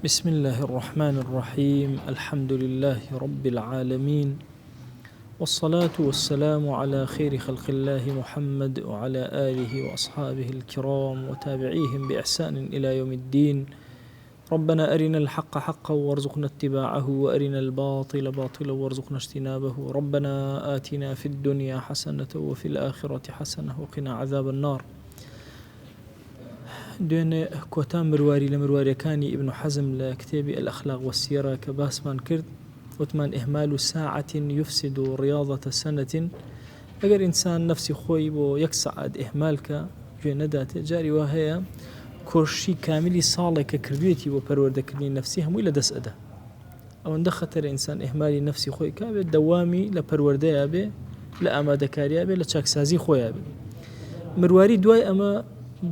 بسم الله الرحمن الرحيم. الحمد لله رب العالمين، والصلاة والسلام على خير خلق الله محمد وعلى آله وأصحابه الكرام وتابعيهم بإحسان إلى يوم الدين. ربنا أرنا الحق حقا وارزقنا اتباعه، وأرنا الباطل باطلا وارزقنا اجتنابه. ربنا آتنا في الدنيا حسنة وفي الآخرة حسنة وقنا عذاب النار. دوێنێ کۆتا مرواری لە مروارەکانی ابن حزم لە کتێبی الأخلاق والسيرة کە باسمان کرد، وتمان إهمال ساعة يفسد رياضة سنة. ئەگەر ئینسان نفسی خۆی بۆ یەک سەعات ئیهمالکە گوێ نەداتێ، جاری وا هەیە کۆشی کامیلی ساڵێک کە کردوێتی بۆ پەروەردەکردنی نفسی هەمووی لە دەست ئەدا. ئەوەندە خەتەرە ئینسان ئیهمالی نفسی خۆی کابێت دەوامی لە پەروەردەیە بێ، لە ئامادەکاریە بێ، لە چاکسازی خۆیە بێ. مرواری دوای ئەمە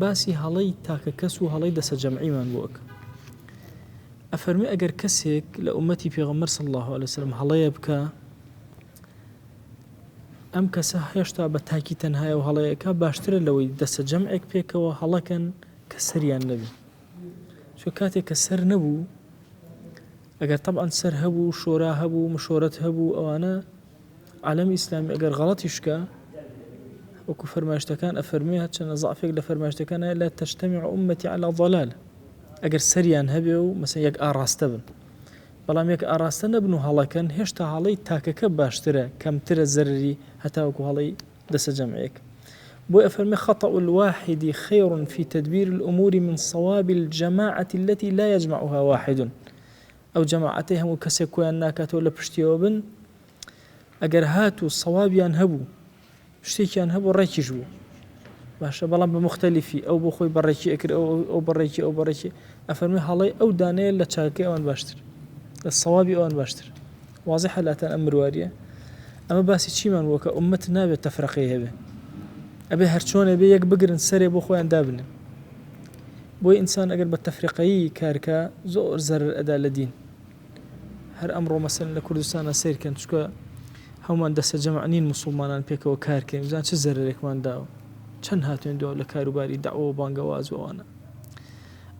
باسی هەڵەی تاکە کەس و هەڵەی دەسە جەمعیمان بۆ ئەکە. ئەفەرمێ ئەگەر کەسێک لە ئومەتی پێغەمبەر صلی الله عليه وسلم هەڵەیە بکە، ئەم کەسە هێشتا بە تاکی تەنهایە و هەڵەیەکە باشترە لەوەی دەسە جەمعێک پێکەوە هەڵەکەن کە سەریان نەبی. چۆ کاتێک کە سەر نەبوو، ئەگەر طبعاً سەر هەبوو، شۆرا هەبوو، مشۆرەت هەبوو، ئەوانە عالەمی ئیسلامی ئەگەر غەڵەتیشکە وەکو فەرمایشتەکان ئەفەرمێ چەند زعفێک لە فەرمایشتەکان هەیە لا تجتمع أمتي على ضلال. ئەگەر سەریان هەبێ و مەسەڵەن یەک ئاڕاستە بن، بەڵام یەک ئاڕاستە نەبن و هەڵەکەن، هێشتا هەڵەی تاکەکە باشترە، کەمترە زەرری هەتاوەکو هەڵەی دەسە جەمعێک. بۆی ئەفەرمێ خطأ الواحد خير في تدبير الأمور من صواب الجماعة التي لا يجمعها واحد. ئەو جەماعەتەی هەموو کەسێک کۆیان ناکاتەوە لە پشتیەوە بن، ئەگەر هات و سەوابیان هەبوو، شتێکیان هەبوو، ڕێکیش بوو، باشە، بەڵام بە مختلفی، ئەو بۆ خۆی بەڕێکی ئەکرد، ئەو بەڕێکی، ئەو بەڕێکی. ئەفەرمێ هەڵەی ئەو دانەیە لە چاکەی ئەوان باشتر، لە سەوابی ئەوان باشتر. واضحە لاتان ئەم مرواریە. ئەمە باسی چیمان بووە کە ئومەت نابێت تەفرەقەی هەبێ، ئەبێ هەرچۆنێ بێ یەک بگرن سەرێ بۆ خۆیان دابنن. بۆی ئینسان ئەگەر بە تەفریقەیی کارکە زۆر زەرر ئەدا لە دین. هەر ئەمڕۆ مەسەلەن لە کوردستانە سیرکەن، چونکە هەمومان دەسە جەمع نین مسلمانان پێکەوە کارکەین، بزان چه زەرێکمان داوە، چەند هاتوێن دو لە کاروباری دعوە و بانگەواز و ئەوانە.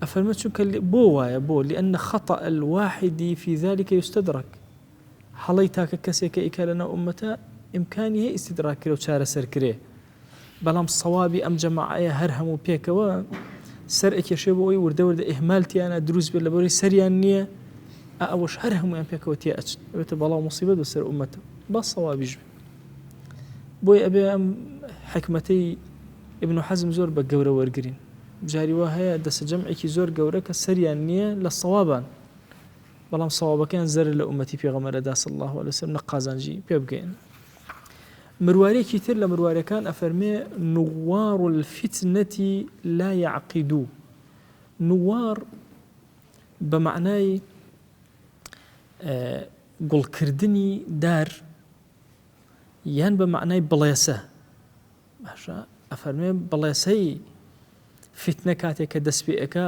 ئەفەرمێ چونکە بۆ وایە، بۆ لأن خطأ الواحد في ذلك يستدرك. هەڵەی تاکە کەسێکە ئیکا لەناو ئومەتە ئیمکانی هەیە ئیستیدراک کرێ و چارەسەر کرێ، بەڵام سەوابی ئەم جەماعەیە هەر هەموو پێکەوە سەر ئەکێشێ بۆ ئەوی وردە وردە ئیهمالتیانە دروست بێت لەبەرەوەی سەریان نییە، ئەوەش هەر هەمویان پێکەوە تێ ئەچن، ئەوێتە بەڵاو مصیبەت بەسەر ئومەتە، بە سەوابیش بێ. بۆی ئەبێ ئەم حکمەتەی ابن حزم زۆر بە گەورە وەرگرین. جاری وا هەیە دەسە جەمعێکی زۆر گەورە کە سەریان نییە لە سەوابان، بەڵام سەوابەکەیان زەرر لە ئومەتی پێغەمبەرەدا صلی الله عليه وسلم نەقازانجی پێ بگەین. مروارێکی تر لە مروارەکان ئەفەرمێ نوار الفتنة لا يعقدو. نوار بە معنای گوڵکردنی دار، یان بە معنای بڵێسە. باشە، ئەفەرمێ بڵێسەی فتنە کاتێک کە دەست پێ ئەکا،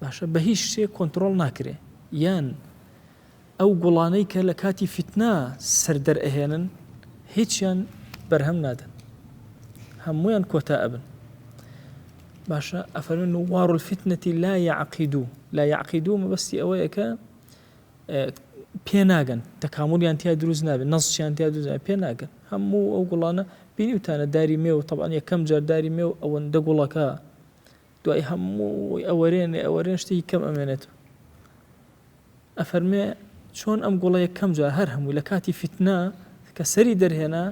باشە، بە هیچ شتێک کۆنتڕۆڵ ناکرێ، یان ئەو گوڵانەی کە لە کاتی فتنە سەردەر ئەهێنن هیچیان بەرهەم نادەن، هەموویان کۆتا ئەبن. باشە، ئەفەرمێ نوار الفتنة لا يعقدو. لا يعقدو مەبەستی ئەوەیە کە پێ ناگەن، تەکامولیان تیا دروست نابێت، نەزشیان تیا دروست نابێت، پێ ناگەن. هەموو ئەو گوڵانە بینیوتانە داری مێ و طبعاً یەکەم جار داری مێ و ئەوەندە گوڵەکە دوای هەمووی ئەوەرێن شتێکی کەم ئەمێنێتەوە. ئەفەرمێ چۆن ئەم گوڵە یەکەم جار هەر هەمووی لە کاتی فتنە کە سەری دەرهێنا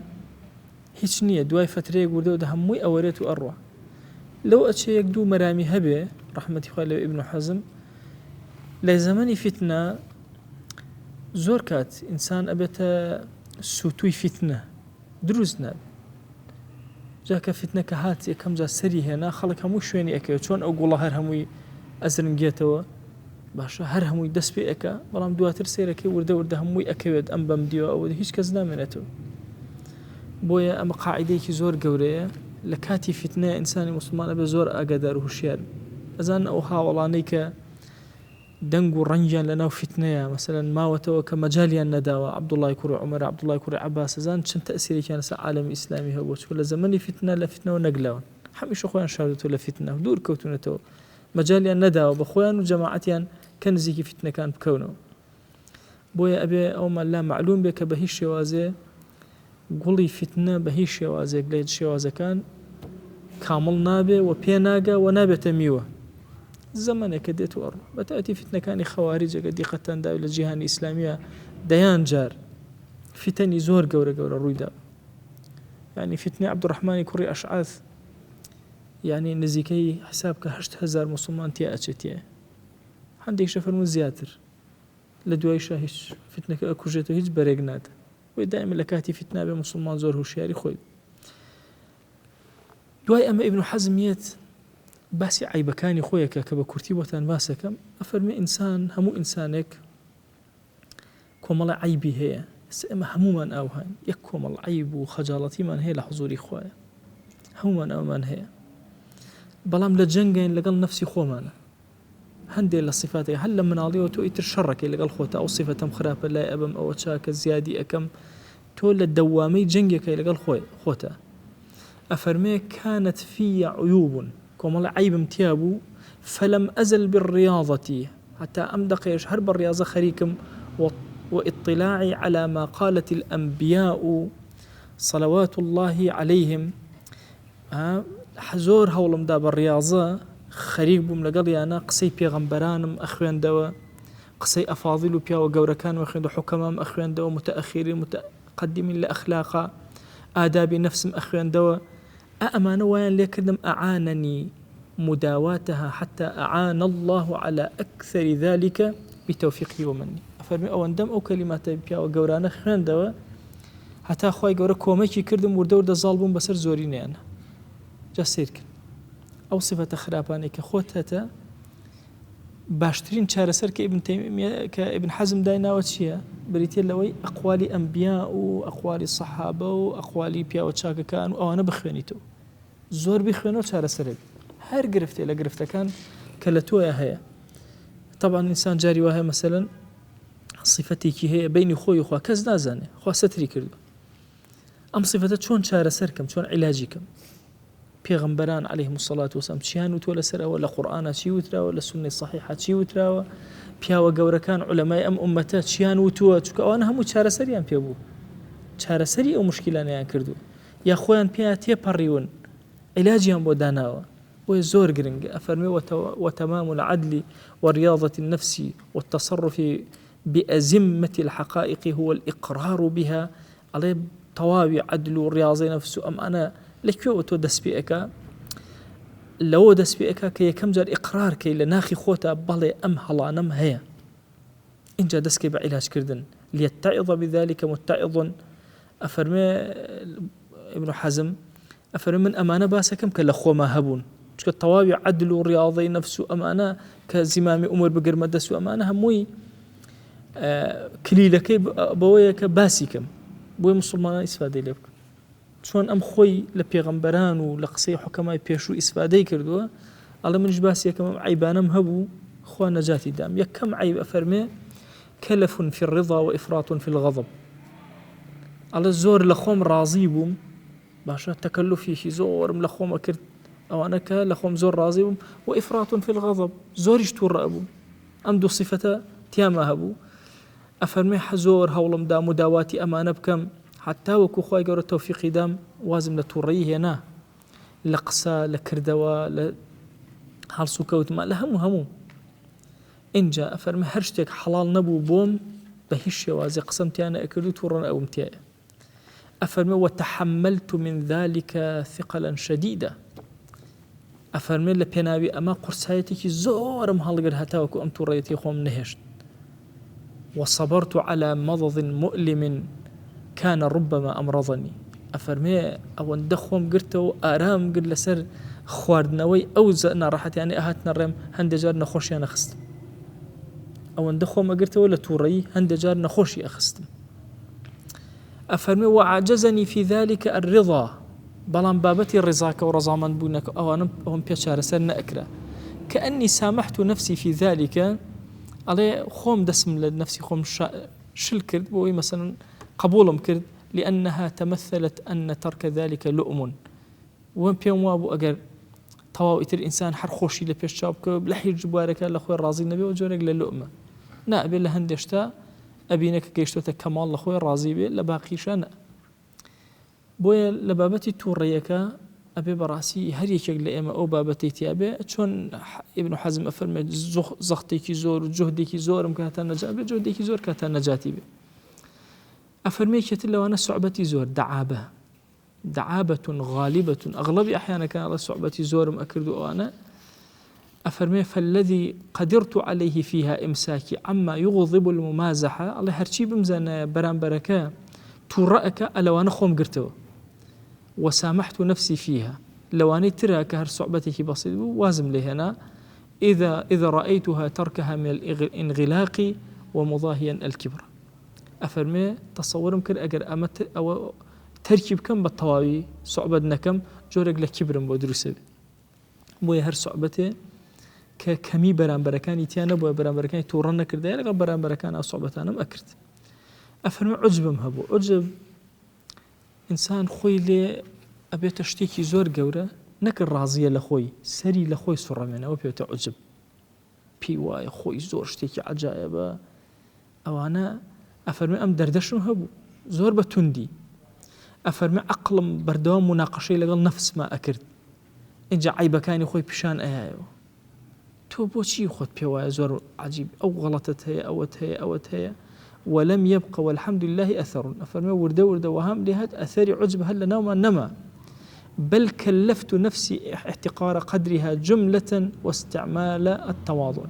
هیچ نییە، دوای فترەیەک وردەوە هەمووی ئەوەرێت و ئەڕوا. لەو ئەچێ یەک دوو مەرامی هەبێ ڕەحمەتی خوای لەوێ ابن حزم لە زەمەنی فتنە زۆر کات ئینسان ئەبێتە سوتوی فتنە، دروست نابێت. جاکە فتنە کە هات یەکەم جار سەری هێنا، خەڵک هەموو شوێنی ئەکەوێت، چۆن ئەو گوڵە هەر هەمووی ئەزرنگێتەوە، باشە، هەر هەمووی دەست پێ ئەکا، بەڵام دواتر سێرەکەی وردە وردە هەمووی ئەکەوێت ئەم بەم دیوە ئەوە هیچ کەس نامێنێتەوە. بۆیە ئەمە قاعیدەیەکی زۆر گەورەیە لە کاتی فتنەیە ئینسانی مسلمان ئەبێ زۆر ئاگادار و هوشیار. ئەزان ئەو هاوڵانەی کە دەنگ و ڕەنگیان لەناو فتنەیە، مەسەلەن ماوەتەوە کە مەجالیان نەداوە، عەبدوڵڵای کوڕی عومەر، عەبدوڵڵای کوڕی عەباس، ئەزان چەند تەئسیرێکیان لەسەر عالەمی ئیسلامی هەبووە، چونکە لە زەمەنی فتنە لە فتنەوە نەگلاون، هەمیشە خۆیان شاردوتەوە لە فتنە، دوور کەوتونەتەوە، مەجالیان نەداوە بە خۆیان و جەماعەتیان کە نزیکی فتنەکان بکەونەوە. بۆیە ئەبێ ئەومان لا معلوم بێ کە بە هیچ شێوازێ گوڵی فتنە بە هیچ شێوازێک لە شێوازەکان کامڵ نابێ و پێ ناگا و نابێتە میوە. زەمانێکە دێت و ئەڕۆ بەتایبەتی فتنەکانی خەواریج ئەگەر دیقەتەن داوی لە جیهانی ئیسلامیە دەیان جار فتنی زۆر گەورە ڕوویدا. یعنی فتنەی عەبدوڕەحمانی کوڕی ئەشعەث یعنی نزیکەی حساب کە 8,000 موسڵمان تیا ئەچێتیە، هەندێکیشە فەرموون زیاتر، لە دواییشە هیچ فتنەکە ئەکوژێتەوە هیچ بەرێک ناتە. وی دائما لە کاتی فتنا بێ موسڵمان زۆر هوشیاری خۆی. دوای ئەمە ئیبن حەزمیێت باسی عیبەکانی خۆیەکە کە بە کورتی بۆتان باسەکەم. ئەفەرمێ ئینسان هەموو ئینسانێک کۆمەڵە عیبی هەیە. ئێمە هەمومان ئاوهان یەک کۆمەڵ عیب و خەجاڵەتیمان هەیە لە حوزوری خۆیە، هەمومان ئەومان هەیە، بەڵام لە جەنگین لەگەڵ نەفسی خۆمانە. هەندێک لە صفاتێک هەل لە مناڵیەوە تۆ ئیتر شەڕەکەی لەگەڵ خۆتە، ئەو صفەتەم خراپە لای ئەبم، ئەوە چاکە زیادی ئەەکەم، تۆ لە دەوامەی جەنگێکەکەی لەگەڵ خۆتە. ئەفەرمێ كانت في عيوب كۆمەڵە عیبم تیا بوو فلم أزل بالرياضة حتى ئەم دقەیەش هەر بە ڕیاضە خەریکم واطلاعي على ما قالت الأنبياء صلوات الله عليهم. زۆر هەوڵمدا بە ڕیاضە خەریک بووم لەگەڵیانە، قسەی پێغەمبەرانم ئەخوێندەوە، قسەی ئەفاضیل و پیاوە گەورەکانم ئەخوێندە، حوکەمام ئەخوێندەوە، متأخرین متقدمین لە ئەخلاقا، ئادابی نەفسم ئەخوێندەوە. ئەمانە وایان لێ کردم ئەعاننی مداواتها حتى أعان الله على أكثر ذلك بتوفيقه ومني. أفرمي أوندم أو كلمات پیاوە گەورانە خوێندەوە هەتا خوای گەورە کۆمەکی کردم وردە وردە زاڵ بووم بەسەر زۆرینیانە. جا سیر کرد ئەو صفەتە خراپانەی کە خۆت هەتە باشترین چارەسەر کە ئیبن حەزم دایناوە چییە؟ بریتە لەوەی ئەقوالی ئەنبیا و ئەقوالی سەحابە و ئەقوالی پیاوە چاکەکان و ئەوانە بخوێنیتەوە، زۆر بخوێنەوە چارەسەرێک هەر گرفتێ لە گرفتەکان کە لە تۆیە هەیە. طبعا ئینسان جاری وایە مەسەلەن صفەتێکی هەیە بینی خۆی و خوا کەس نازانێ، خوا سەتری کردو، ئەم صفەتە چۆن چارەسەرکەم، چۆن عیلاجی کەم؟ پێغەمبەران عەلەیهیمو سەڵات وەسەلام چیان وتووە لەسەرەوە، لە قورئانە چی وتراوە، لە سوننەی صەحیحە چی وتراوە، پیاوە گەورەکان عولەمای ئەم ئومەتە چیان وتووە، چونکە ئەوانە هەموو چارەسەریان پێ بوو، چارەسەری ئەو مشکلانەیان کردو، یا خۆیان پێیان تێپەڕیون، عیلاجیان بۆ داناوە. بۆیە زۆر گرنگە. ئەفەرمێ وتمام العدل ورياضة النفس والتصرف بأزمة الحقائق هو الإقرار بها. عليه تواوي عدل ورياضة نفس أم أنا لەکوێوە تۆ دەست پێ ئەکا، لەوە دەست پێ ئەکا کە یەکەم جار ئیقرار کەی لە ناخی خۆتە بەڵێ ئەم هەڵانەم هەیە، اینجا دەستکەی بە عیلاجکردن. ليتعظ بذلك متعظ. ئەفەرمێ ابن حەزم ئەفەرمێ من ئەمانە باسەکەم کە لە خۆما هەبوون، چونکە تەواوی عدل و ڕیاضەی نەفس و ئەمانە کە زیمامی ئومور بگرمە دەست و ئەمانە هەمووی کلیلەکەی بەوەیە کە باسی کەم، بۆی موسڵمانان ئیسفادەی لێ بکەن. چۆن ئەم خۆی لە پێغەمبەران و لە قسەی حوکەمای پێشوو ئیسفادەی کردووە، ئەڵێ منیش باسی یەکەم ئەم عیبانەم هەبوو، خوا نەجاتی دام. یەکەم عیب ئەفەرمێ كلف في الرضا وإفراط في الغضب. ئەڵێ زۆر لە خۆم ڕازی بووم، باشە تەکەلوفێکی زۆرم لە خۆمە کرد، ئەوانە کە لە خۆم زۆر ڕازی بووم، وإفراط في الغضب زۆریش تووڕە بووم، ئەم دوو صفەتە تیامە هەبوو. ئەفەرمێ زۆر هەوڵم دا مداواتی ئەمانە بکەم، حتى وەکو خوای گەورە تەوفیقی دام وازم لە تووڕەیی هێنا، لە قسە، لە کردەوە، لە هەڵس و کەوتما، لە هەموو. اینجا ئەفەرمێ هەر شتێک حەڵال نەبوو بۆم بە هیچ شێوازێ قسەم تیانە ئەکرد و تووڕە ئەوم تایە. ئەفەرمێ وتحملت من ذلك ثقلا شديدا. ئەفەرمێ لە پێناوی ئەمە قورسایەتێکی زۆرم هەڵگر هەتاوەکو ئەم تووڕەیەتی خۆم نەهێشت. وصبرت على مضض مؤلم كان ربما أمرضني. ئەفەرمێ ئەوەندە خۆم گرتەوە ئارام گرت لەسەر خواردنەوەی ئەو ناڕەحەت، یعنی ئەهاتنە ڕێم هەندێک جار نەخۆشیان ئەخستم، ئەوەندە خۆمە گرتەوە لە تووڕەیی هەندێک جار نەخۆشی ئەخستم. ئەفەرمێ وعاجزني في ذلك الرضا. بەڵام بابەتی ڕێزاکە و ڕەزامەند بوونەکە ئەوم پێ چارەسەر نەئەکرا. كأني سامحت نفسي في ذلك. ئەڵێ خۆم دەسم لە نفسی خۆم شل کرد بۆی مەسەلەن قبولم کرد، لأنها تمثلت أن ترك ذلك لؤم. وين بيوم وابو أجر تەواو ئیتر ئینسان هەر خۆشی لە پێش چاو بکە لە هیچ بوارەکە لە خۆی ڕازی نەبێ و جۆرێک لە لۆمە نابێت لە هەندێک شتا ئەبینە کە گەیشتۆتە کەماڵ لە خۆی ڕازی بێت لە باقیشە نە. بۆیە لە بابەتی تووڕێیەکە ئەبێ بەڕاستی هەر یەکێک لە ئێمە ئەو بابەتەی تیابێ چۆن ئیبن حەزم ئەفەرمێت زەختێکی زۆر و جوهدێکی زۆرم کاتە نەجات بێ جوهدێکی زۆر کاتە نەجاتی بێ. ئەفەرمێکێتر لەوانە سوعبەتی زۆر دعابة غالبة أغلب أحيانا كان على صعبة زورم أكرد وأنا أفرمي فالذي قدرت عليه فيها إمساكي عما يغضب الممازحة الله هرشي بمزان بران بركة ترأك ألو أنا خوم قرتو وسامحت نفسي فيها لو أنا تراك هر صعبتك بسيط وازم لي هنا إذا رأيتها تركها من الانغلاق ومضاهيا الكبر. أفرمي تصور ممكن أجر أمت أو تركيب كم بالطواوي صعبة نكم جورك لكبرم بدرسه بوي هر صعبته ككمي بران بركاني تيانا بوي بران بركاني تورنا كردايا لقى بران بركان أو صعبتانا مأكرت. أفرمي عجبم هبو عجب إنسان خوي لي أبي تشتيكي زور جورة نكر راضية لخوي سري لخوي صرة منه وبيت عجب بي واي خوي زور شتيكي عجائبة أو أنا أفرمي أم دردشم هبو زور بتندي أفرمي عقلم بردوام مناقشة لقل نفس ما أكرد إنجا عيبا كاني خوي بشان أيايو تو بوشي خود بيوايا زور عجيب أو غلطت هي أوت هي ولم يبقى والحمد لله أثر. أفرمي ورده وهم لهاد أثري عجب هل نوما نما بل كلفت نفسي احتقار قدرها جملة واستعمال التواضع.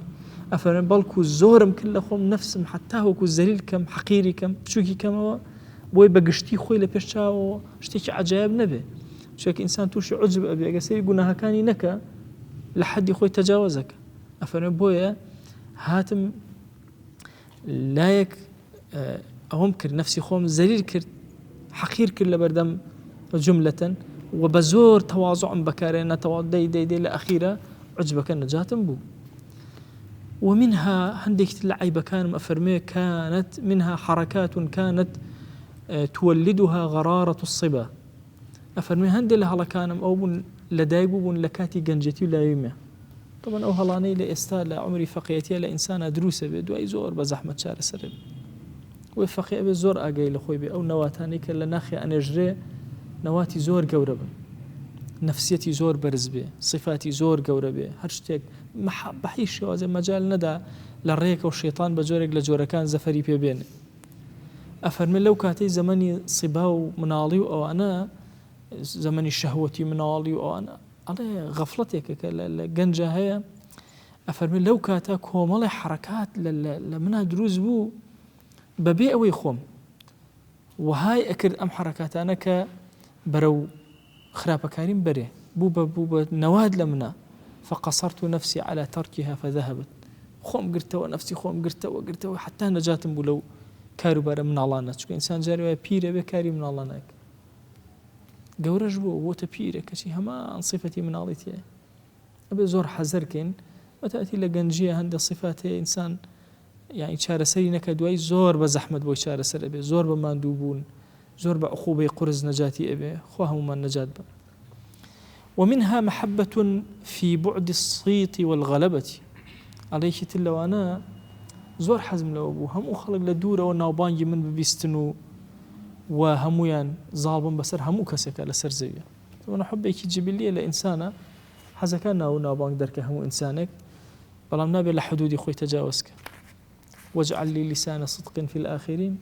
أفرمي بالكو زورم كلهم نفسم حتى هو كو زليل كم حقيري كم بشوكي كم هو بۆی بەگشتی خۆی لە پێش چاوەوە شتێکی عجایب نەبێ چونکە ئینسان تووشی عجب ئەبێ ئەگەر سەری گوناهەکانی نەکە لە حەدی خۆی تەجاوزەکە. ئەفەرمێ بۆیە هاتم لایەک ئەوەم کرد نەفسی خۆم زەلیل کرد حەقیر کرد لە بەردەم جملەتەن و بە زۆر تەواضعم بەکارهێنا دەی لە ئەخیرە عجبەکە نەجاتم بوو. ومنها هەندێک لە عیبەکانم ئەفەرمێ كانت منها حركات كانت تولدها غرارة الصبا. أفرمي هندي لهلا كانم أو بن لدايقو بن لكاتي جنجتي لا يومه طبعا أو هلاني لإستا لعمري فقيتي لإنسان دروسة بدو زور بزحمة شار سرب وفقيه بزور أجي لخوي بي أو نواتاني كلا ناخي أنا جري نواتي زور جوربة نفسيتي زور برزبه صفاتي زور جوربه هرشتك بحيش وزي مجال ندى للريك والشيطان بجورك لجوركان زفري بيبين. أفرمي لو كاتي زمني صبا ومنالي أو أنا زمني شهوتي منالي أو أنا على غفلتك كالجنجة هي. أفرمي لو كاتا كومالي حركات لمنها دروز بو ببيع ويخوم وهاي أكرد أم حركات أنا كبرو خرابة كريم بري بو نواد لمنا فقصرت نفسي على تركها فذهبت خوم قرتوا نفسي خوم قرتوا حتى نجات بلو كاربار من الله ناس شو إنسان جاري بيره بكاري من الله ناك جورج بو وتبيره كشي هما عن صفتي من الله تيه أبي زور حذركن وتأتي لجنجية عند صفات إنسان يعني شار سرينا كدواي زور بزحمة بو شار سر أبي زور بمندوبون زور بعقوبة قرز نجاتي أبي خوهم من نجات بقى. ومنها محبة في بعد الصيت والغلبة عليك تلا وأنا زور حزم لو أبو هم خلق لدورة وناوبانجي من ببيستنو وهمويان ظالم بسر همو كسك على سرزية. وأنا حب يكي جبلية لإنسانة حزكنا وناوبانج درك همو إنسانك بلام نابي لحدودي خوي تجاوزك واجعل لي لسان صدق في الآخرين.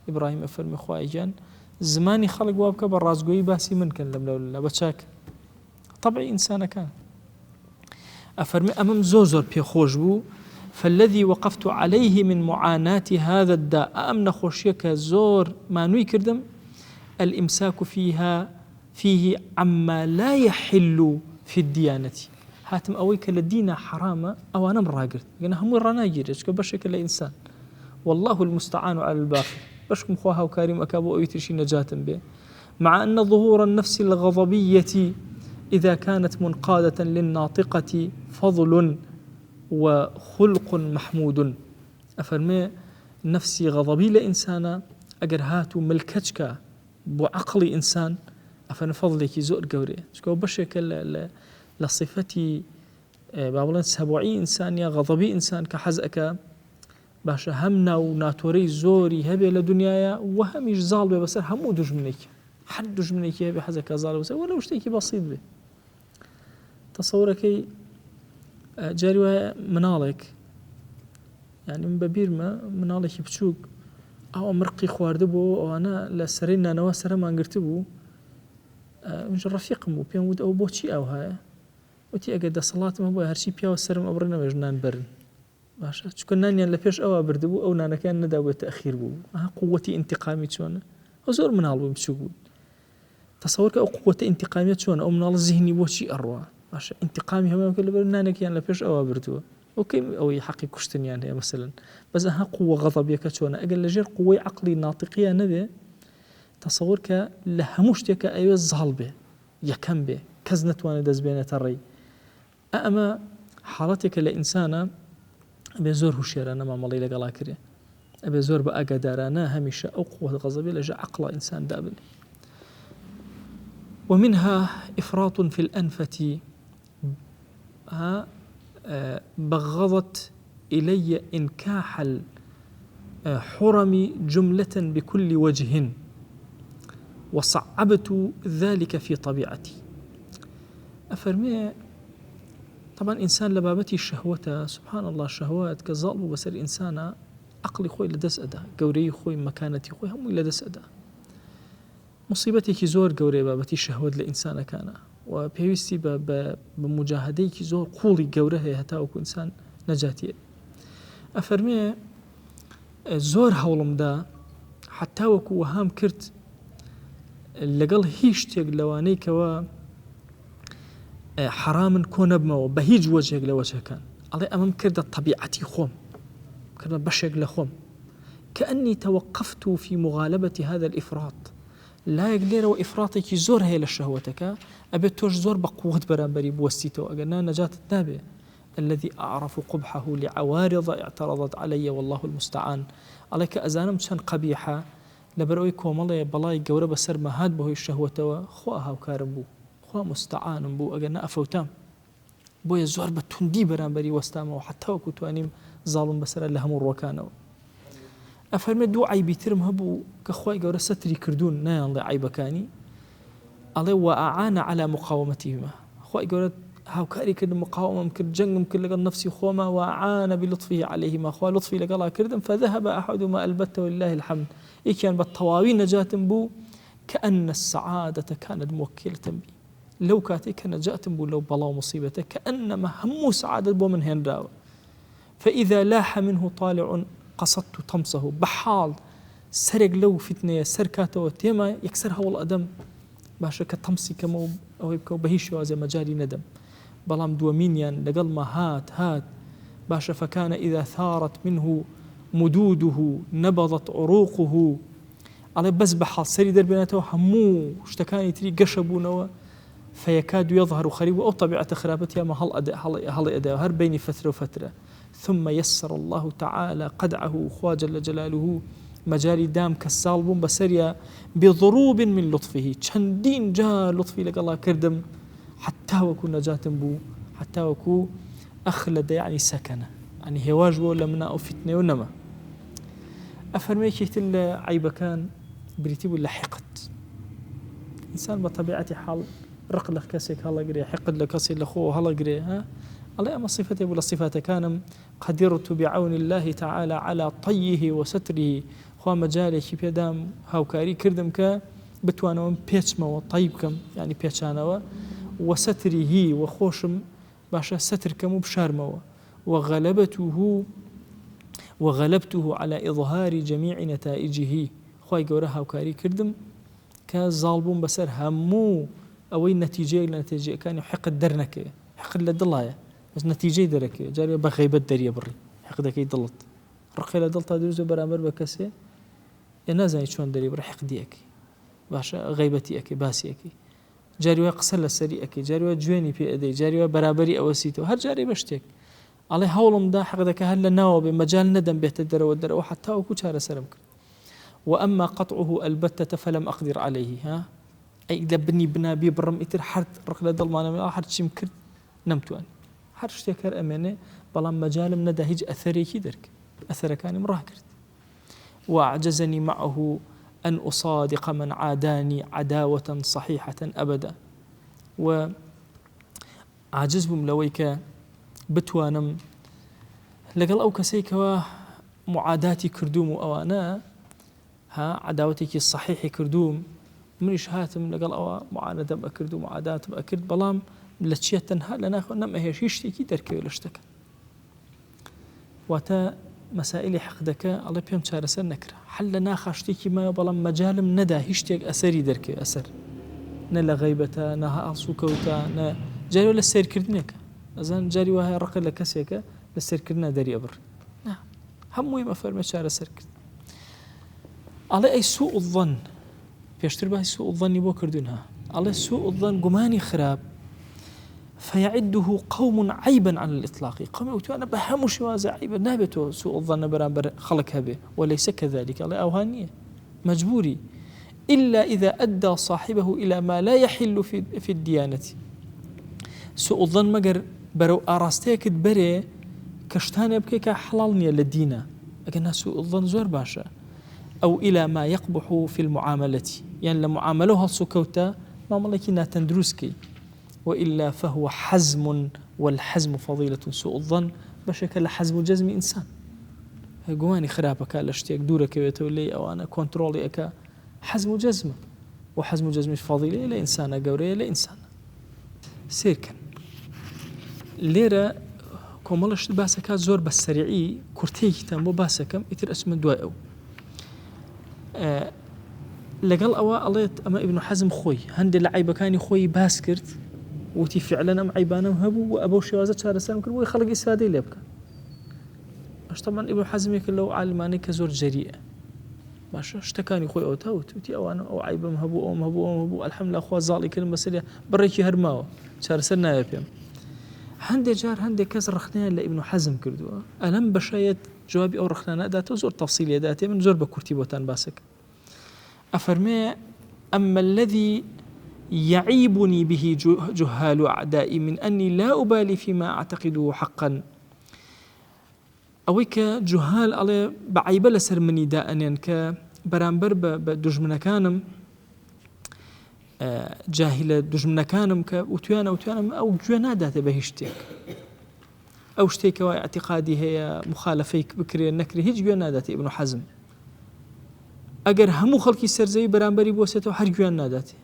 إبراهيم أفرمي خوايجان زماني خلق وابك بالرازقوي باسي من كان لم بتشاك طبعي إنسان كان. أفرمي أمام زوزر بي خوشبو فالذي وقفت عليه من معاناة هذا الداء أمن خوشيك زور ما نوي كردم الإمساك فيه عما لا يحل في الديانة. هاتم أويك لدينا حرامة أو أنا مراقرت قلنا هم الرناجر بشك الإنسان والله المستعان على الباقي بشكم خواها وكريم أكابو أيترشي نجاة به. مع أن ظهور النفس الغضبية إذا كانت منقادة للناطقة فضل وخلق محمود. أفرمي نفسي غضبي لإنسانا أجر هاتو ملكتك بعقل إنسان أفرمي فضلك زور قوري شكو بشك لصفتي بابلان سبوعي إنسان يا غضبي إنسان كحزأك باشا همنا وناتوري زوري هبي لدنيايا وهم يجزال بي بسر همو دجمنيك حد دجمنيك هبي حزأك زال بسر ولا وشتيكي بسيط بي تصورك جاري منالك يعني من ببير ما منالك بتشوك أو مرقي خواردبو أو أنا لسرينا نواسر ما نقرتبو مش رفيق مو بيان ود أو بوتشي أو هاي وتي أجد صلاة ما بو هرشي بيا والسرم أبرنا وجنان برن باشا شكون نانيا لفيش أو بردبو أو نانا كان نداو بالتأخير بو قوتي انتقامي شون وزور منال بمشوق تصورك أو قوة انتقامية شون أو منال الذهني بوتشي أروع باشا انتقامي هم كل برن نانا كان لفيش أو بردبو أوكي أو يحقق كشتن يعني مثلا بس ها قوة غضبية كشون أجل لجير قوة عقلي ناطقية نبي تصورك لهموش تيك أيوة الظالبة يكم به كزنة وانا دز بين تري أما حالتك لإنسانا أبي زور هشيرانا ما مالي لقلا كريه أبي زور بقى دارانا هميشة أو قوة غضبية لجا عقل إنسان دابل ومنها إفراط في الأنفة بغضت إلي إنكاح الحرم جملة بكل وجه وصعبت ذلك في طبيعتي أفرمي طبعا إنسان لبابتي الشهوة سبحان الله الشهوات كظالم بسر إنسان عقلي خوي لدس أدا قوري خوي مكانتي خوي هم لدس أدا مصيبتي كي زور قوري بابتي الشهوات لإنسان كان وبيوستي بمجاهدي كي زور قولي قوره هتاوكو إنسان نجاتي أفرمي زور هولم دا حتى وكو وهام كرت لقل هيش تيق لوانيك و حرام كون بمو بهيج وجهك لوجه كان الله أمام كرد طبيعتي خوم كرد بشق لخوم كأني توقفت في مغالبة هذا الإفراط لا يقدر وإفراطك زور هي للشهوتك أبي توش زور بقوة برامبري بوستيتو أقلنا نجاة التابع الذي أعرف قبحه لعوارض اعترضت علي والله المستعان عليك أزانم شان قبيحة لبروي كومالي بلاي قورة بسر ما هاد بهو الشهوة خواها وكارم بو خوا مستعان بو أقلنا أفوتام بو يزور بتندي برامبري واستامه وحتى وكنت أنيم ظالم بسر لهم الروكانو أفرمي دو عيبي ترم هبو كخواي قورة ستري كردون نايان لي عيبكاني الله وأعان على مقاومتهما خواي قورة هاو كاري كرد مقاومة كرد جنگ كرد لقل نفسي خوما وأعان بلطفه عليهما خوا لطفي لقلا كردم فذهب أحدهما البت ولله الحمد إيه كان بالطواوي نجاة بو كأن السعادة كانت موكلة بي لو كاتيك نجاة بو لو بلا مصيبته كأنما هم سعادة بو من هين راو فإذا لاح منه طالع قصدت طمسه بحال سرق لو فتنة سركاته وتيما يكسرها والأدم باشا كطمسي كمو أو يبكو بهيشوا زي مجاري ندم بلام دومينيان لقل ما هات باشا فكان إذا ثارت منه مدوده نبضت عروقه على بس بحال سري دربيناته همو اشتكاني تري قشبونه فيكاد يظهر خريبه أو طبيعة خرابتها ما هل أداء هر بين فترة وفترة ثم يسر الله تعالى قدعه خوا جل جلاله مجاري دام كالسالبون بسريا بضروب من لطفه چندين جا لطفي لك الله كردم حتى وكو نجاة بو حتى وكو أخلد يعني سكنة يعني هواج ولا منا أو فتنة ونما أفرميك يهتل عيبة كان بريتي ولا حقد إنسان بطبيعة حال رق لك كسيك هلا قري حقد لك كسي لخوه هلا قري ها الله أما صفته ولا صفته كان قدرت بعون الله تعالى على طيه وستره خوا مجالي كي بيدام هاوكاري كردم ك بتوانو بيتش ما طيب كم يعني بيتشانوا وستره وخوشم باشا ستر كم بشارموا وغلبته على إظهار جميع نتائجه خواي قورها هاوكاري كردم كظالبون بسر همو أو النتيجة كان حقد درنك حقد لدلايا بس نتيجة درك جاري بغيبة دريا بري حقدك يضلت رقي لدلت دروز برامر بكسي ينازع شلون دري بري حقديك باشا غيبتي باسي جاري قسل السري جاري جويني في أدي جاري برابري أوسيته هر جاري بشتك عليه هولم دا حقدك هلا ناو بمجال ندم بيتدر ودر وحتى أكو شار سرمك وأما قطعه البتة فلم أقدر عليه ها أي لبني بنا بي برم إتر حرت رقل دل ما أنا حرت شي مكرت نەمتوان هەر شتێک هەر ئەمێنێ بەڵام مەجالم نەدا هیچ ئەثەرێکی دەرک ئەثەرەکانیم ڕاکرد وأعجزني معه أن أصادق من عاداني عداوة صحيحة أبدا وعاجز بم لويك بتوانم لەگەڵ ئەو کەسێکەوە معاداتی کردوم و ئەوانە عداوتێکی صحیحی کردوم منیش هاتم لەگەڵ ئەوە معاندەم ئەکرد و معاداتم ئەکرد بەڵام لە چیە تەنها لە ناخۆ نەمەهێش هیچ شتێکی دەرکەوێت لە شتەکە واتە مەسائلی حەقدەکە ئەڵێ پێم چارەسەر نەکرا حل لە ناخا شتێکی مایە بەڵام مەجالم نەدا هیچ شتێک ئەسەری دەرکەوێت ئەسەر نە لە غەیبەتە نە ئاسوکەوتە نە جاری لە سیرکردنێکە ئەزان جاری وایە ڕقە لە کەسێکە لە سیرکردنە دەری ئەبڕ هەمووی مەفەرمە چارەسەر کرد ئەڵێ ئەی سوء الظن پێشتر باسی سوء الظنی بۆ کردوونها ئەڵێ سوء الظن گومانی خراپ فيعده قوم عيبا على الإطلاق قوم وتوانا بهم شوازة عيبا نابتو سوء الظن برامبر خلق هبه وليس كذلك الله أوهانية مجبوري إلا إذا أدى صاحبه إلى ما لا يحل في الديانة سوء الظن مقر برو أراستيك بري كشتان يبكيك حلالنيا للدينة لكنها سوء الظن زور باشا أو إلى ما يقبح في المعاملة يعني لمعاملوها السكوتة ما ملكينا تندروسكي وإلا فهو حزم والحزم فضيلة سوء الظن بشكل حزم جزم إنسان قواني خرابك لاشتيك دورك ويتولي أو أنا كنترولي أكا حزم جزمه وحزم جزم فضيلة إلى إنسان قوري إلى إنسان سيركن ليرة كومالش باسكا زور بالسريعي كورتيك تنبو باسكم يتر اسم دواء أو لقل أوا أليت أما ابن حزم خوي هندي لعيبة كاني خوي باسكرت وتي فعلا ام عيبانم هبو وابو شوازه چارەسەرم کرد بۆی خەڵکی سادەی لێ بکە باش طبعا ابن حزم لەو عالمانەی کە زۆر جەریئە باشە شتەکانی خۆی ئەوتا وتی ئەوانە ئەو عیبم هەبوو ئەوم هەبوو الحەمدلله خوا زاڵی کردم بەسەریە بڕێکی هەرماوە چارەسەر نایە پێم هەندێک جار هەندێک کەس ڕخنیان لە ابن حزم کردووە ئەلەم بەشایەت جوابی ئەو ڕخنانە داتەوە زۆر تەفسیلی داتێ من زۆر بە کورتی بۆتان باسەکە ئەفەرمێ أما الذي يعيبني به جهال أعدائي من أني لا أبالي فيما أعتقده حقا أويك جهال على بعيب لسر مني دائما كبرامبر بدجمنا كانم جاهل دجمنا كانم كوتيانا أو جوانا دات بهشتك أو شتيك واعتقادي هي مخالفيك بكري النكري هيج جوانا دات ابن حزم أجر همو خلقي سرزي برامبري بوسته وحر جوانا داتي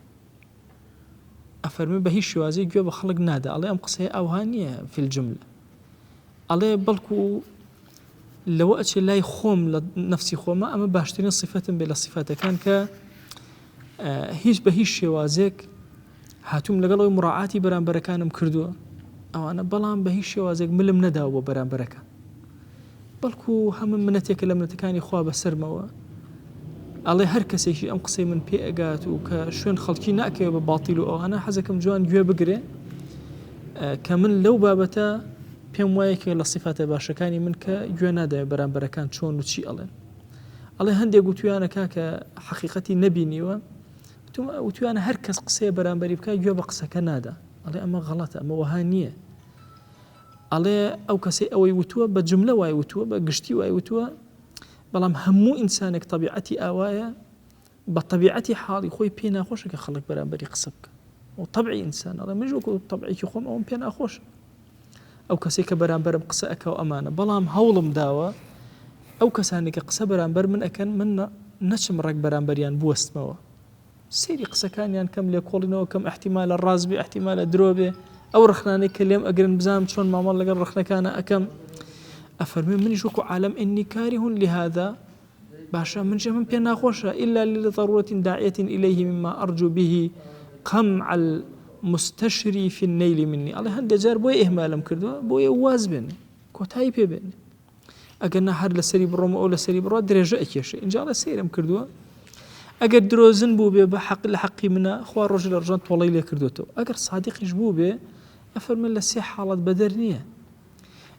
أفرمي بهي شوازي جوا بخلق نادا الله أم قصة أوهانية في الجملة الله بلكو لو أتش لا يخوم لنفسي خوما أما باشترين صفة بلا صفات كان ك هيج بهي شوازيك هاتوم لقلو مراعاتي بران بركانم كردوا أو أنا بلان بهي شوازيك ملم نداو بران بركان بلكو هم منتك لم نتكاني خوا بسرموا الله هر کەسێکی ئەم قسەی من پێ ئەگات و کە شوێن خەڵکی ناکەوێت بە باڵتیل و ئەوانە حەزەکەم جوان گوێ بگرێ کە من لەو بابەتە پێم وایە کە لە صیفاتە باشەکانی من کە گوێ نادایە بەرامبەرەکان چۆن و چی ئەڵێن ئەڵێ هەندێک گوتویانەکە کە حەقیقەتی نەبینیوە وتویانە هەر کەس قسەیە بەرامبەری بکە گوێ بە قسەکە نادا ئەڵێ ئەمە غەڵەتە ئەمە وەها نییە ئەڵێ ئەو کەسەی ئەوەی وتووە بە جملە وای وتووە بە گشتی وای وتووە بەڵام هەموو ئینسانێک طبیعەتی ئاوایە بە طبیعەتی حاڵی خۆی پێ ناخۆشە کە خەڵک بەرامبەری قسە بکە و طبعی ئینسان ئەڵێ من وەکو طبعێکی خۆم ئەوم پێ ناخۆشە ئەو کەسێک کە بەرامبەرم قسە ئەکا و ئەمانە بەڵام هەوڵم داوە ئەو کەسانی کە قسە بەرامبەر من ئەکەن من نەچم ڕێک بەرامبەریان بوەستمەوە سەیری قسەکانیان کەم لێ کۆڵینەوە کەم احتیمالە ڕاز بێ احتیمالە درۆ بێ ئەو ڕخنانەی کە لێم ئەگرن بزانم چۆن مامەڵ لەگەڵ ڕخنەکانە ئەکەم أفرمي من يشوك عالم إني كاره لهذا باشا من شيء من بينا خوشة إلا لضرورة داعية إليه مما أرجو به قمع المستشري في النيل مني الله هند جار بوي إهمالم كردوا بوي واز بيني كوتاي بي بيني أجرنا حد لسري بالروم أو لسري برا درجة أكيش إن جاء الله سيرم كردوا أجر دروزن بو بي بحق لحقي منا خوار رجل رجال طولي كردوتو أجر صادق يجبو بي أفرمي لسي حالات بدرنية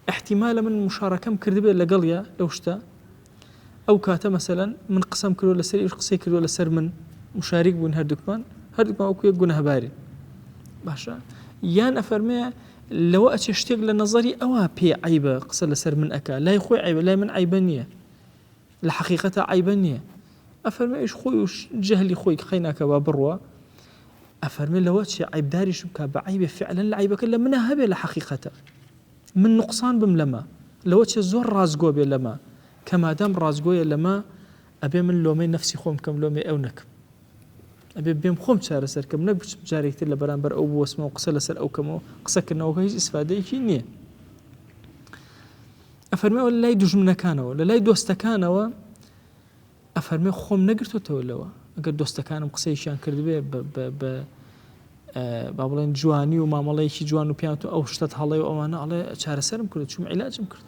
احتمال من مشاركة كردبه لقليا لو شتا أو كاتا مثلا من قسم كرو لسر إيش قصي كرو لسر من مشارك بون هردوكمان أو كوي جونه باري باشا يان أفرمي لەوە ئەچێ شتێک لە نەزەری ئەوە پێ عیبە قسە لەسەر من ئەکا لای خۆی عیبە لای من عیبە نییە لە حەقیقەتە عیبە نییە ئەفەرمێ ئیش خۆی و جەهلی خۆی خەی ناکە با بڕوە ئەفەرمێ لەوە چێ عیبداریش بکە بە عیبێ فعلا لە عیبەکە لە منە هەبێ لە حەقیقەتە من نقصان بم لەمە لەوە چێ زۆر ڕازگۆ بێ لەمە کە مادام ڕازگۆیە لەمە ئەبێ من لۆمەی نەفسی خۆم کەم لۆمەی ئەو نەکەم ئەبێ بێم خۆم چارەسەرکەم نەک بچم جارێکتر لە بەرامبەر ئەو بوەسمەوە قسە لەسەر ئەو کەمەوە قسەکردنەوە هیچ ئیسفادەیەکی نییە ئەفەرمێ لە لای دوژمنەکانەوە لە لای دۆستەکانەوە ئەفەرمێ خۆم نەگرتوتەوە لەوە ئەگەر دۆستەکانم قسەیشیان کردبێ با بڵێن جوانی و مامەڵەیەکی جوان و پیان و ئەو شتت هەڵێ و ئەوانە ئەڵێ چارەسەرم کرد چوم عیلاجم کرد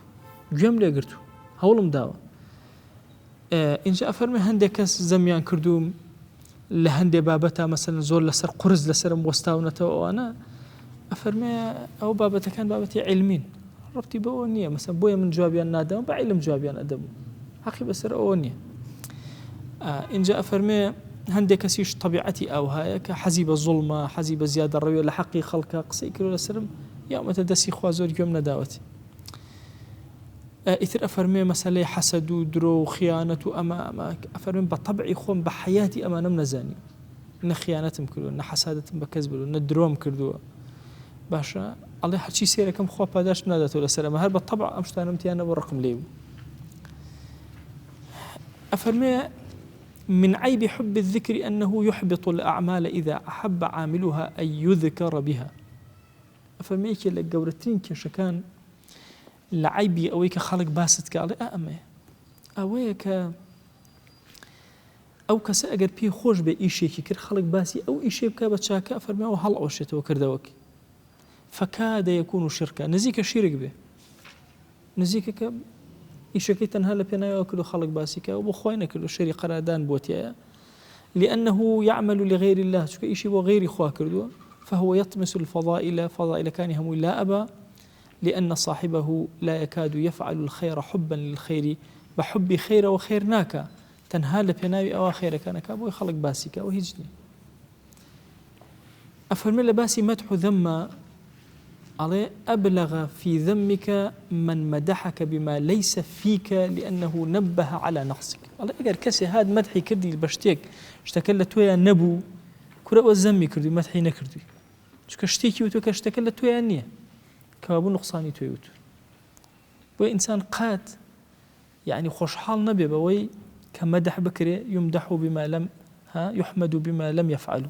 گوێم لێگرت و هەوڵم داوە اینجا ئەفەرمێ هەندێک کەس زەمیان کردوم لە هەندێک بابەتە مەسەلەن زۆر لەسەر قورس لەسرم وەستاونەتەوە ئەوانە ئەفەرمێ ئەو بابەتەکان بابەتی عیلمین ڕەبتی بەوە نییە مەسەن بۆیە من جوابیان نادەم بە عیلم جوابیان ئەدەبوو حەقی بەسەر ئەوە نییە اینجا ئەفەرمێ هەندێک کەسیش طبیعەتی ئەو هەیە کە حەزی بە زوڵمە حەزی بە زیادە ڕەویە لە حەقی خەڵکە قسەی کرد لەسرم یامەتە دەستی خوا زۆر گوێم نەداوەتی ئیتر ئەفەرمێ مەسەلەی حەسەد و درۆ و خیانەت و ئەمە ئەفەرمێ بە طبعی خۆم بە حەیاتی ئەمانەم نەزانی نە خیانەتم کردو نە حەسادەتم بە کەس بردو نە درۆم کردووە باشە ئەڵێ هەرچی سێرەکەم خوا پاداشم ناداتەوە لەسەر ئەمە هەر بە طبع ئەم شتانەم تیانە بۆ ڕقم لێ بوو ئەفەرمێ من عيب حب الذكر أنه يحبط الأعمال إذا أحب عاملها أن يذكر بها فميك لقورتين كشكان لعيبي أويك خلق باست قال أأمي أويك أو كسأجر بيه خوش بإيشي كر خلق باسي أو إيشي بكا بتشاكا فرمي أو هل أوشته وكردوك فكاد يكون شركا نزيك شرك به نزيك إيشكي تنها لبينا يأكل خلق باسيكا وبخوينا كل شري قرادان بوتيا لأنه يعمل لغير الله شو إيشي وغير خوا كردوا فهو يطمس فضائل كان هم لا أبا لأن صاحبه لا يكاد يفعل الخير حبا للخير بحب خير وخير ناكا تنها لبينا أو خير كان كابو خلق باسيكا وهجني أفرمي لباسي مدح ذم عليه أبلغ في ذمك من مدحك بما ليس فيك لأنه نبه على نقصك عليه أجر كسي هاد مدحي كردي البشتيك اشتكلت ويا نبو كرة وزمي كردي مدحي نكردي شو كشتيكي وتو كاشتكلت ويا نية كابو نقصاني تويوتو وإنسان قات يعني خوش حال نبي بوي كمدح بكري يمدح بما لم يحمد بما لم يفعله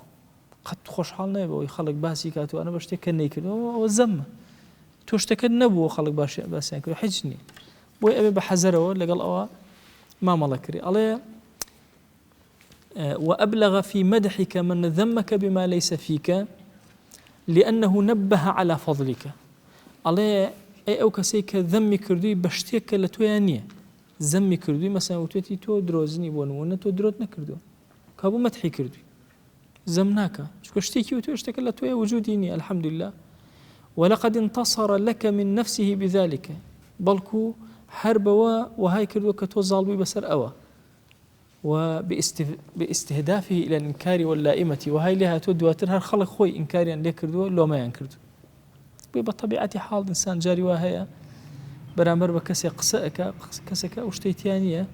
قد خوش حال نبوي خلق باسي كاتو أنا بشتكي نيكل والزمة توشتكي نبو خلق باسي كاتو حجني بوي أبي بحذره لقال أوا ما ملكري عليه وأبلغ في مدحك من ذمك بما ليس فيك لأنه نبه على فضلك عليه أي أو كسيك ذمي كردي بشتكي لتويانية ذمي كردي مثلا وتوتي تو دروزني بونونه تو دروت نكردو كابو مدحي كردي زمناك شو اشتكي وتشتكي لا تويا وجوديني الحمد لله ولقد انتصر لك من نفسه بذلك بلكو حربوا وهاي كردو كتو ظالبي بسر أوا وباستهدافه إلى الإنكار واللائمة وهاي لها تودواتر هر خلق خوي إنكاريا ليه كردو لو ما ينكردو بطبيعة حال إنسان جاري وهي برامبر بكسي قسأك كسك وشتيتيانية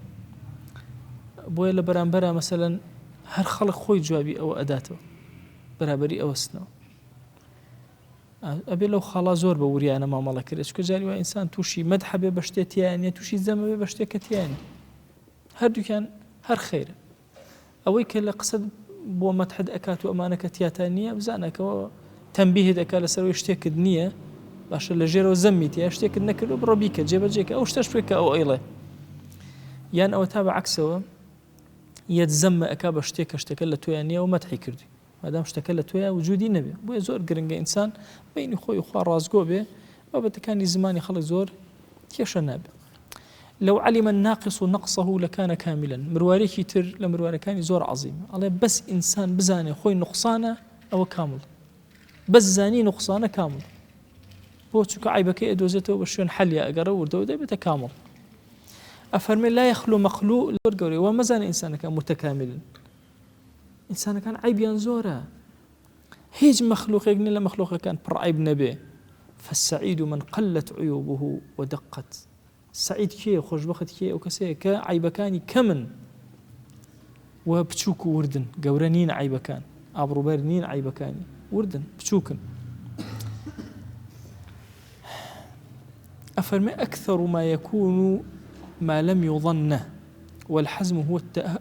بويا برامبرها مثلا هر خلق خوي جوابي أو أداته برابري أو سنو أبي لو خلا زور بوري أنا ما ملك ريش كجاري وإنسان توشي مدح ببشتيتيانية توشي زم ببشتيكتيانية هر كان هر خير أويك اللي قصد بو مدحد أكات وأمانك تياتانية بزانك تنبيه دكا لسر يشتيك الدنيا باش لجيرو زميتي يشتيك النكر بربيك جيب جيك أو اشتشفك أو أيله يعني أو تابع عكسه يتزم أكاب اشتكى لتويانية ومدحي كردي ما دام اشتكى لتويا وجودي نبي بو زور قرنجة إنسان بين خوي وخوا رازقو به وبتكاني زماني خلق زور كيش نابي لو علم الناقص نقصه لكان كاملا مرواري كتر لمرواري كان زور عظيم الله بس إنسان بزاني خوي نقصانه أو كامل بس زاني نقصانه كامل بوتشك عيبك إدوزته وشون حليا أجره وردوده بتكامل أفرمي لا يخلو مخلوق لورجوري ومازال إنسان كان متكاملا إنسان كان عيب ينزوره هيج مخلوق يجني لمخلوق كان برعيب نبي فالسعيد من قلت عيوبه ودقت. سعيد كي خوشبخت كي أو كسي كعيبكاني كمن وبتشوك وردن قورنين عيبكان أبروبرنين عيبكاني وردن بتشوكن. أفرمي أكثر ما يكون ما لم يظنه، والحزم هو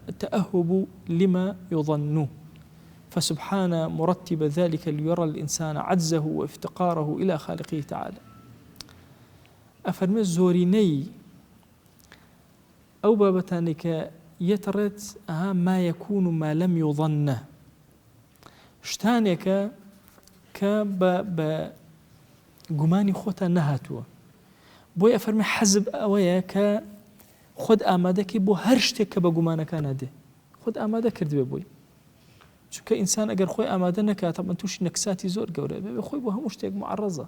التأهب لما يظنه، فسبحان مرتب ذلك ليرى الإنسان عجزه وافتقاره إلى خالقه تعالى. أفرمي الزوريني أو بابتانك يترت ما يكون ما لم يظنه، شتانك بقماني خوتا نهاتوا بوي أفرمي حزب أويا خود آمادەکی بۆ هەر شتێک کە بە گومانەکانە دێ خود ئامادە کردوێ بۆی، چونکە ئینسان ئەگەر خۆی ئامادە نەکات تەبەن تووشی نەکساتی زۆر گەورە بێ خۆی بۆ هەموو شتێک معڕەزە.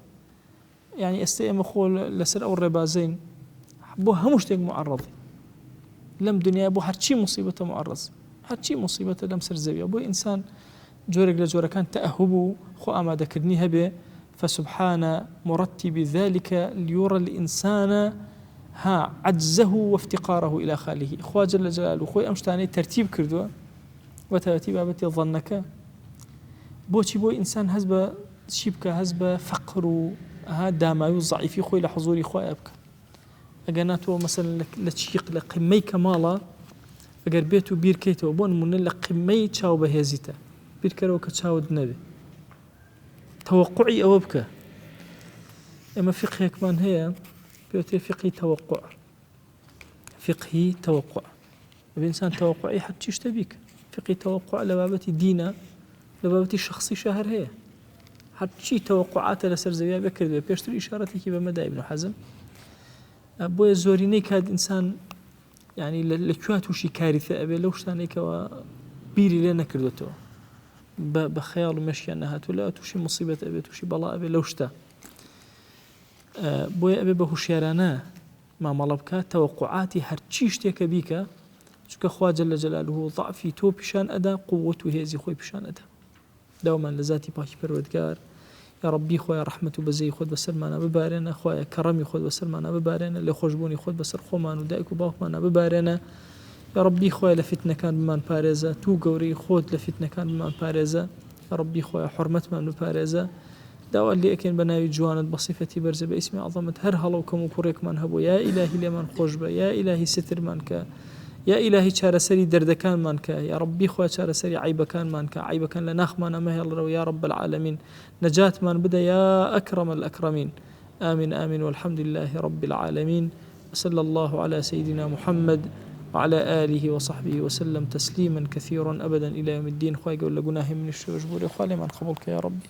یعنی ئێستا ئێمە خۆ لەسەر ئەو ڕێبازەین بۆ هەموو شتێک معڕەزی لەم دنیا، بۆ هەرچی مصیبەتە معڕەز، هەرچی مصیبەتە لەم سەر زەویە. بۆی ئینسان جۆرێک لە جۆرەکان تەئەهوب و خۆ ئامادەکردنی هەبێ. فسبحان مرتب ذلك ليرى الإنسان عجزه وافتقاره إلى خاله. خوا جل جلاله خوي أمشتاني ترتيب كردوا وترتيب أبتي ظنك بوشي بو إنسان هزب شبك هزب فقر داما يضعف خوي لحضور خوي أبك أجناته مثلا لتشيق لقمي كمالا أجر بيته بير كيته وبون من لقمي تشاو بهزيته بير كرو كتشاو النبي توقعي أوبك. إما فقه كمان هي بيوتي فقهي توقع، فقهي توقع الإنسان توقعي حتى يشتبيك فقهي توقع لبابتي دينا لبابتي شخصي شهر هي حتى توقعات لسر زويا بكر بيشتري إشارتي كي بمدى ابن حزم أبويا زوريني كاد إنسان يعني لكواتو شي كارثة أبي لو شتانيك وبيري لنا كردوتو بخيال مشي أنها ولا توشي مصيبة أبي توشي بلاء أبي لو شتا بۆیە ئەبێ بە هوشیارانە مامەڵە بکات تەوەقعاتی هەرچی شتێکە بیکە، چونکە خوا جەل جەلالوهو ضعفی تۆ پیشان ئەدا قووەت و هێزی خۆی پیشان ئەدا. داوامان لە ذاتی پاکی پەروەردگار یا ڕەبی خۆیان ڕەحمەت و بەزەی خۆت بەسەرمانە ببارێنە، خوایە کەڕەمی خۆت بەسەرمانە ببارێنە، لێ خۆشبوونی خۆت بەسەر خۆمان و دایک و باوکمانە ببارێنە، یا ڕەبی خۆیە لە فیتنەکان بمان پارێزە، تو گەورەی خۆت لە فیتنەکان بمان پارێزە، یا ڕەبی خۆیە حورمەتمان بپارێزە. داوا اللي أكين بناوي جوانت بصفتي برزة باسم عظمت هر هلو كم كوريك من هبو يا إلهي لمن خوشبه يا إلهي ستر منك يا إلهي شار سري دردكان منك يا ربي خويا شار سري عيبكان منك عيبكان لناخ من ما يلا يا رب العالمين نجاة من بدا يا أكرم الأكرمين. آمين آمين والحمد لله رب العالمين. صلى الله على سيدنا محمد وعلى آله وصحبه وسلم تسليما كثيرا أبدا إلى يوم الدين. خويا يقول لقناه من الشوج بوري خوالي من قبولك يا ربي.